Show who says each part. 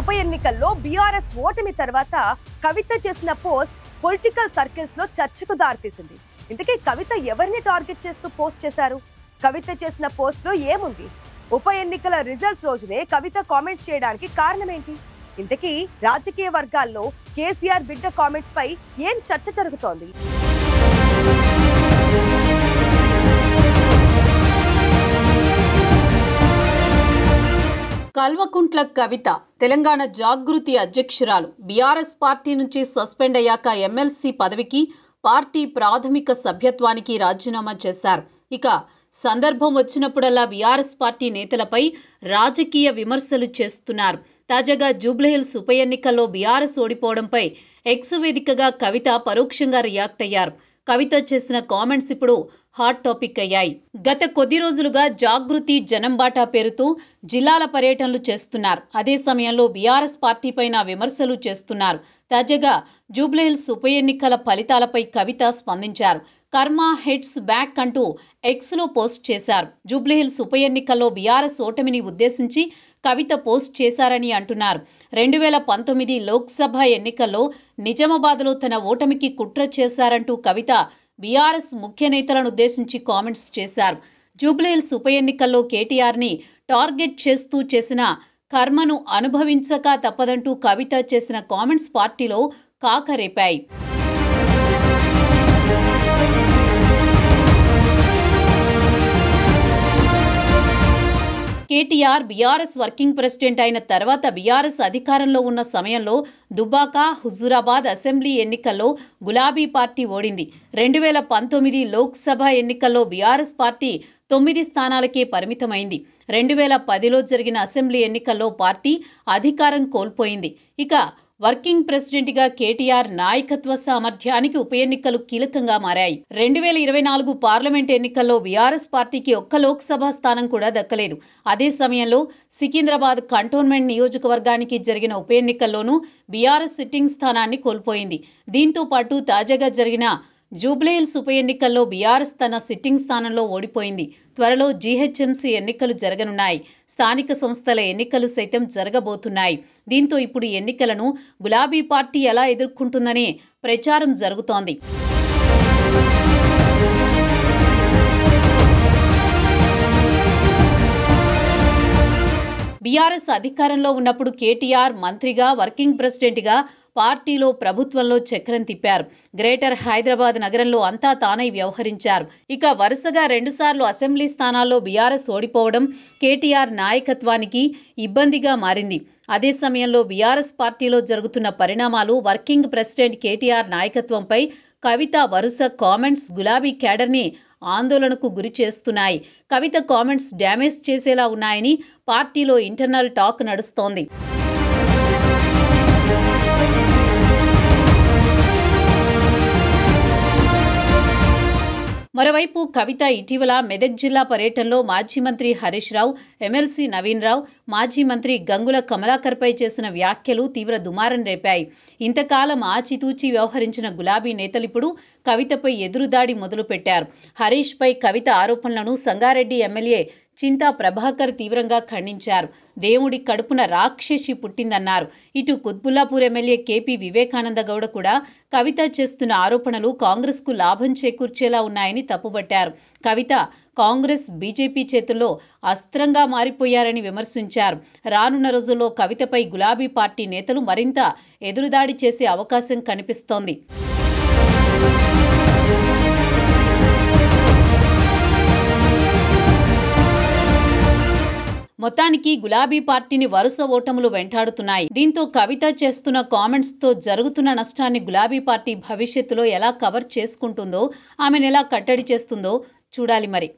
Speaker 1: ఉప ఎన్నికల్లో బీఆర్ఎస్ ఓటమి తర్వాత కవిత చేసిన పోస్ట్ పొలిటికల్ సర్కిల్స్ లో చర్చకు దారితీసింది. ఇంతకీ కవిత ఎవరిని టార్గెట్ చేస్తూ పోస్ట్ చేశారు? కవిత చేసిన పోస్ట్ లో ఏముంది? ఉప ఎన్నికల రిజల్ట్స్ రోజునే కవిత కామెంట్స్ చేయడానికి కారణం ఏంటి? ఇంతకీ రాజకీయ వర్గాల్లో కేసీఆర్ బిడ్డ కామెంట్స్ పై ఏం చర్చ జరుగుతోంది?
Speaker 2: కల్వకుంట్ల కవిత తెలంగాణ జాగృతి అధ్యక్షురాలు. బీఆర్ఎస్ పార్టీ నుంచి సస్పెండ్ అయ్యాక ఎమ్మెల్సీ పదవికి, పార్టీ ప్రాథమిక సభ్యత్వానికి రాజీనామా చేశారు. ఇక సందర్భం వచ్చినప్పుడల్లా బీఆర్ఎస్ పార్టీ నేతలపై రాజకీయ విమర్శలు చేస్తున్నారు. తాజాగా జూబ్లీహిల్స్ ఉప ఎన్నికల్లో బీఆర్ఎస్ ఓడిపోవడంపై ఎక్స్ వేదికగా కవిత పరోక్షంగా రియాక్ట్ అయ్యారు. కవిత చేసిన కామెంట్స్ ఇప్పుడు హాట్ టాపిక్ అయ్యాయి. గత కొద్ది రోజులుగా జాగృతి జనంబాటా పేరుతో జిల్లాల పర్యటనలు చేస్తున్నారు. అదే సమయంలో బీఆర్ఎస్ పార్టీ పైన విమర్శలు చేస్తున్నారు. తాజాగా జూబ్లీహిల్స్ ఉప ఎన్నికల ఫలితాలపై కవిత స్పందించారు. కర్మ హెడ్స్ బ్యాక్ అంటూ ఎక్స్ లో పోస్ట్ చేశారు. జూబ్లీహిల్స్ ఉప ఎన్నికల్లో బీఆర్ఎస్ ఓటమిని ఉద్దేశించి కవిత పోస్ట్ చేశారని అంటున్నారు. 2019 లోక్సభ ఎన్నికల్లో నిజామాబాద్లో తన ఓటమికి కుట్ర చేశారంటూ కవిత బీఆర్ఎస్ ముఖ్య నేతలను ఉద్దేశించి కామెంట్స్ చేశారు. జూబ్లీహిల్స్ ఉప ఎన్నికల్లో కేటీఆర్ని టార్గెట్ చేస్తూ చేసిన కర్మను అనుభవించక తప్పదంటూ కవిత చేసిన కామెంట్స్ పార్టీలో కాకరేపాయి. కేటీఆర్ బీఆర్ఎస్ వర్కింగ్ ప్రెసిడెంట్ అయిన తర్వాత బీఆర్ఎస్ అధికారంలో ఉన్న సమయంలో దుబ్బాక, హుజూరాబాద్ అసెంబ్లీ ఎన్నికల్లో గులాబీ పార్టీ ఓడింది. 2019 లోక్సభ ఎన్నికల్లో బీఆర్ఎస్ పార్టీ 9 స్థానాలకే పరిమితమైంది. 2010లో జరిగిన అసెంబ్లీ ఎన్నికల్లో పార్టీ అధికారం కోల్పోయింది. ఇక వర్కింగ్ ప్రెసిడెంట్ గా కేటీఆర్ నాయకత్వ సామర్థ్యానికి ఉప ఎన్నికలు కీలకంగా మారాయి. 2024 పార్లమెంట్ ఎన్నికల్లో బీఆర్ఎస్ పార్టీకి ఒక్క లోక్సభ స్థానం కూడా దక్కలేదు. అదే సమయంలో సికింద్రాబాద్ కంటోన్మెంట్ నియోజకవర్గానికి జరిగిన ఉప ఎన్నికల్లోనూ బీఆర్ఎస్ సిట్టింగ్ స్థానాన్ని కోల్పోయింది. దీంతో పాటు తాజాగా జరిగిన జూబ్లీహిల్స్ ఉప ఎన్నికల్లో బీఆర్ఎస్ తన సిట్టింగ్ స్థానంలో ఓడిపోయింది. త్వరలో జీహెచ్ఎంసీ ఎన్నికలు జరగనున్నాయి. స్థానిక సంస్థల ఎన్నికలు సైతం జరగబోతున్నాయి. దీంతో ఇప్పుడు ఎన్నికలను గులాబీ పార్టీ ఎలా ఎదుర్కొంటుందనే ప్రచారం జరుగుతోంది. బీఆర్ఎస్ అధికారంలో ఉన్నప్పుడు కేటీఆర్ మంత్రిగా, వర్కింగ్ ప్రెసిడెంట్గా పార్టీలో, ప్రభుత్వంలో చక్రం తిప్పారు. గ్రేటర్ హైదరాబాద్ నగరంలో అంతా తానై వ్యవహరించారు. ఇక వరుసగా 2 సార్లు అసెంబ్లీ స్థానాల్లో బీఆర్ఎస్ ఓడిపోవడం కేటీఆర్ నాయకత్వానికి ఇబ్బందిగా మారింది. అదే సమయంలో బీఆర్ఎస్ పార్టీలో జరుగుతున్న పరిణామాలు, వర్కింగ్ ప్రెసిడెంట్ కేటీఆర్ నాయకత్వంపై కవిత వరుస కామెంట్స్ గులాబీ క్యాడర్ని ఆందోళనకు గురి చేస్తున్నాయి. కవిత కామెంట్స్ డ్యామేజ్ చేసేలా ఉన్నాయని పార్టీలో ఇంటర్నల్ టాక్ నడుస్తోంది. మరోవైపు కవిత ఇటీవల మెదక్ జిల్లా పర్యటనలో మాజీ మంత్రి హరీష్ రావు, ఎమ్మెల్సీ నవీన్ రావు, మాజీ మంత్రి గంగుల కమలాకర్పై చేసిన వ్యాఖ్యలు తీవ్ర దుమారం రేపాయి. ఇంతకాలం ఆచితూచి వ్యవహరించిన గులాబీ నేతలిప్పుడు కవితపై ఎదురుదాడి మొదలుపెట్టారు. హరీష్ పై కవిత ఆరోపణలను సంగారెడ్డి ఎమ్మెల్యే చింతా ప్రభాకర్ తీవ్రంగా ఖండించారు. దేవుడి కడుపున రాక్షసి పుట్టిందన్నారు. ఇటు కుత్బుల్లాపూర్ ఎమ్మెల్యే కేపీ వివేకానంద గౌడ కూడా కవిత చేస్తున్న ఆరోపణలు కాంగ్రెస్కు లాభం చేకూర్చేలా ఉన్నాయని తప్పుబట్టారు. కవిత కాంగ్రెస్, బీజేపీ చేతుల్లో అస్త్రంగా మారిపోయారని విమర్శించారు. రానున్న రోజుల్లో కవితపై గులాబీ పార్టీ నేతలు మరింత ఎదురుదాడి చేసే అవకాశం కనిపిస్తోంది. మొత్తానికి గులాబీ పార్టీని వరుస ఓటములు వెంటాడుతున్నాయి. దీంతో కవిత చేస్తున్న కామెంట్స్ తో జరుగుతున్న నష్టాన్ని గులాబీ పార్టీ భవిష్యత్తులో ఎలా కవర్ చేసుకుంటుందో, ఆమెను ఎలా కట్టడి చేస్తుందో చూడాలి మరి.